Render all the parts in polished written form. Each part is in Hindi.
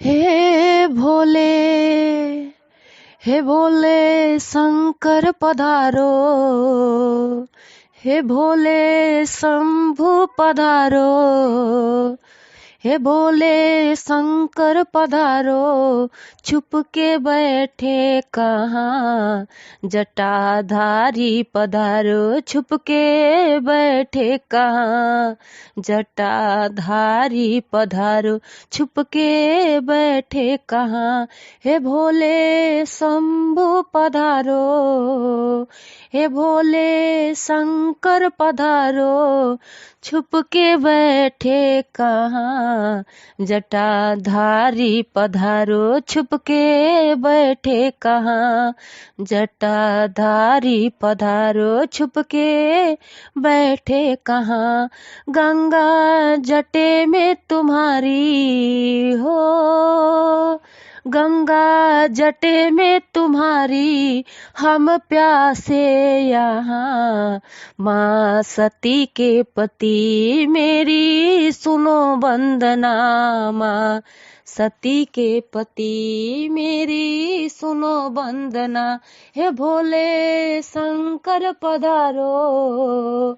हे भोले, हे भोले शंकर पधारो, हे भोले शंभु पधारो, हे भोले शंकर पधारो। छुप के बैठे कहाँ जटाधारी पधारो, छुप के बैठे कहाँ जटाधारी पधारो, छुप के बैठे कहाँ। हे भोले शंभु पधारो, हे भोले शंकर पधारो, छुप के बैठे कहाँ जटाधारी पधारो, छुप के बैठे कहाँ जटाधारी पधारो, छुप के बैठे कहाँ। गंगा जटे में तुम्हारी हो, गंगा जटे में तुम्हारी हम प्यासे यहाँ। माँ सती के पति मेरी सुनो वंदना, माँ सती के पति मेरी सुनो वंदना। हे भोले शंकर पधारो,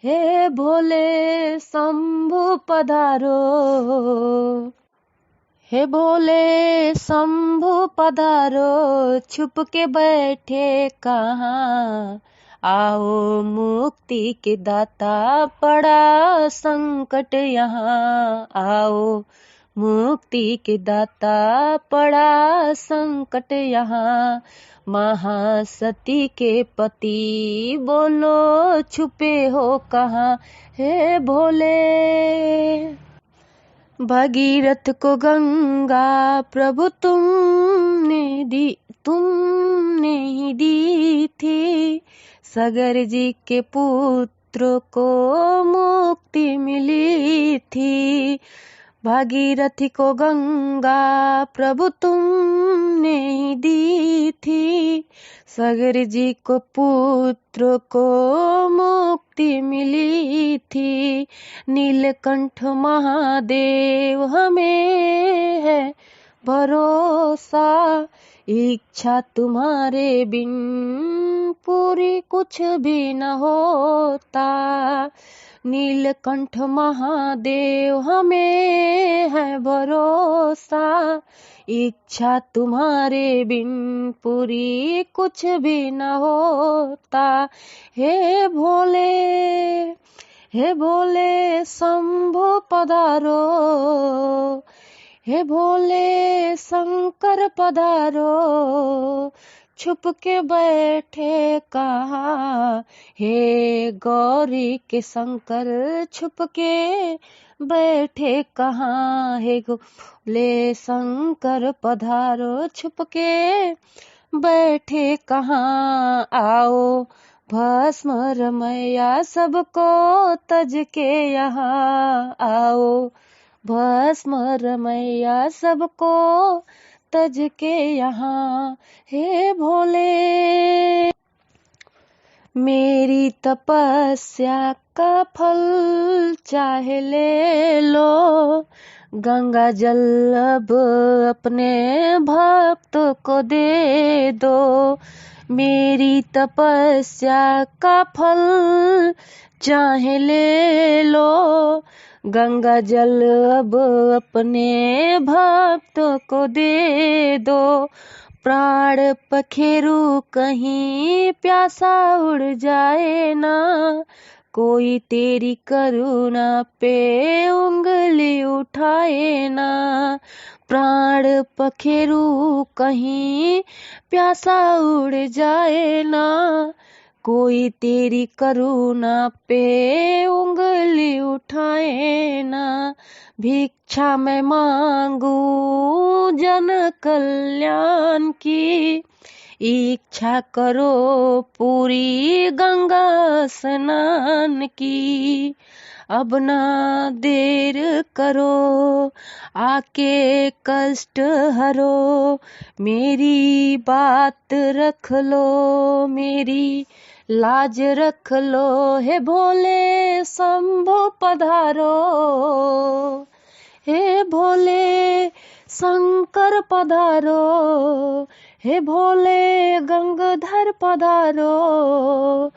हे भोले शंभु पधारो, हे भोले शंभु पधारो। छुप के बैठे कहाँ आओ मुक्ति के दाता, पड़ा संकट यहाँ। आओ मुक्ति के दाता, पड़ा संकट यहाँ। महासती के पति बोलो छुपे हो कहाँ। हे भोले भगीरथ को गंगा प्रभु तुमने ही दी थी। सगर जी के पुत्र को मुक्ति मिली थी। भागीरथी को गंगा प्रभु तुमने ही दी थी। सगर जी को पुत्र को मुक्ति मिली थी। नीलकंठ महादेव हमें है भरोसा, इच्छा तुम्हारे बिन पूरी कुछ भी न होता। नीलकंठ महादेव हमें है भरोसा, इच्छा तुम्हारे बिन पूरी कुछ भी न होता। हे भोले, हे भोले शंभु पधारो, हे भोले शंकर पधारो। छुप के बैठे कहाँ हे गौरी के शंकर, छुप के बैठे कहाँ। हे भोले शंकर पधारो, छुप के बैठे कहाँ। आओ भस्म रमैया सबको तज के यहाँ। आओ भस्म रमैया सबको तज के यहाँ। हे भोले मेरी तपस्या का फल चाहे ले लो, गंगा जल अब अपने भक्त को दे दो। मेरी तपस्या का फल चाहे ले लो, गंगा जल अब अपने भक्त को दे दो। प्राण पखेरु कहीं प्यासा उड़ जाए ना, कोई तेरी करुणा पे उंगली उठाए ना। प्राण पखेरु कहीं प्यासा उड़ जाए ना, कोई तेरी करुणा पे उंगली उठाए ना। भिक्षा मैं मांगू जन कल्याण की, इच्छा करो पूरी गंगा स्नान की। अब ना देर करो आके कष्ट हरो, मेरी बात रख लो, मेरी लाज रख लो। हे भोले शंभु पधारो, हे भोले शंकर पधारो, हे भोले गंगाधर पधारो,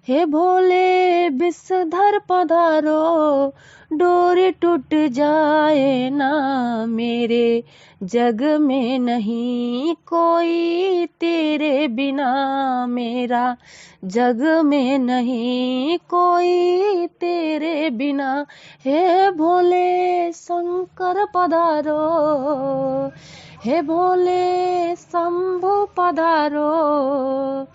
हे भोले विषधर पधारो, डोरी टूट जाए ना मेरे जग में नहीं कोई तेरे बिना, मेरा जग में नहीं कोई तेरे बिना। हे भोले शंकर पधारो, हे भोले शंभु पधारो,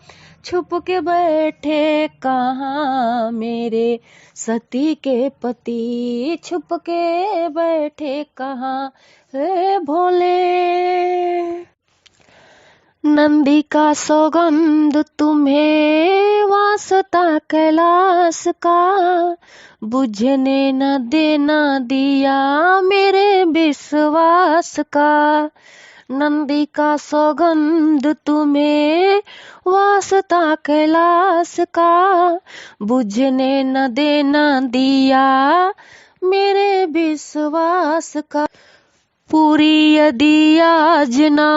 छुप के बैठे कहाँ मेरे सती के पति, छुप के बैठे कहाँ हे भोले। नंदी का सौगंध तुम्हें वास्ता कैलाश का, बुझने न देना दिया मेरे विश्वास का। नंदी का सौगंध तुम्हें वास्ता कैलाश का, बुझने न देना दिया मेरे विश्वास का। पूरी यदि आज ना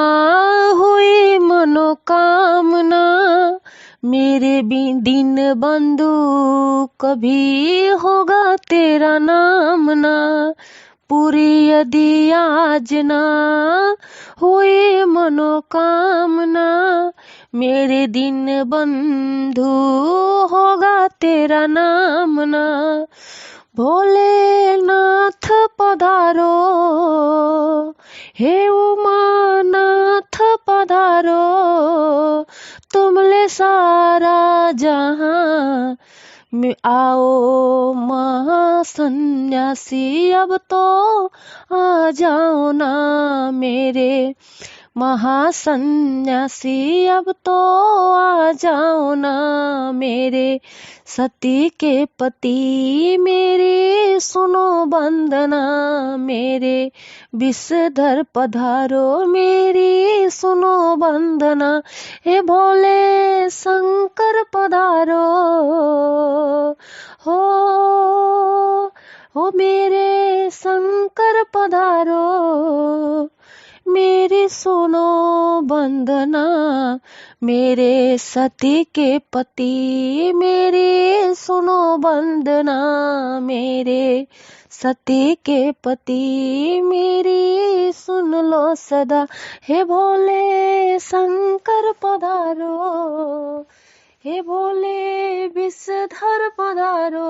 हुई मनोकामना, मेरे दिन बंधु कभी होगा तेरा नाम ना। पूरी यदि आज ना हुई मनोकामना, मेरे दिन बंधु होगा तेरा नाम ना। भोलेनाथ पधारो, हे उमानाथ पधारो, तुमले सारा जहां में आओ महासन्यासी, अब तो आ जाओ ना मेरे महासन्यासी, अब तो आ जाओ ना मेरे सती के पति। मेरी सुनो वंदना, मेरे विषधर पधारो, मेरी सुनो वंदना। हे भोले शंकर पधारो, हो मेरे शंकर पधारो, मेरी सुनो वंदना, मेरे सती के पति। मेरी सुनो वंदना, मेरे सती के पति। मेरी सुन लो सदा, हे भोले शंकर पधारो, हे भोले विषधर पधारो।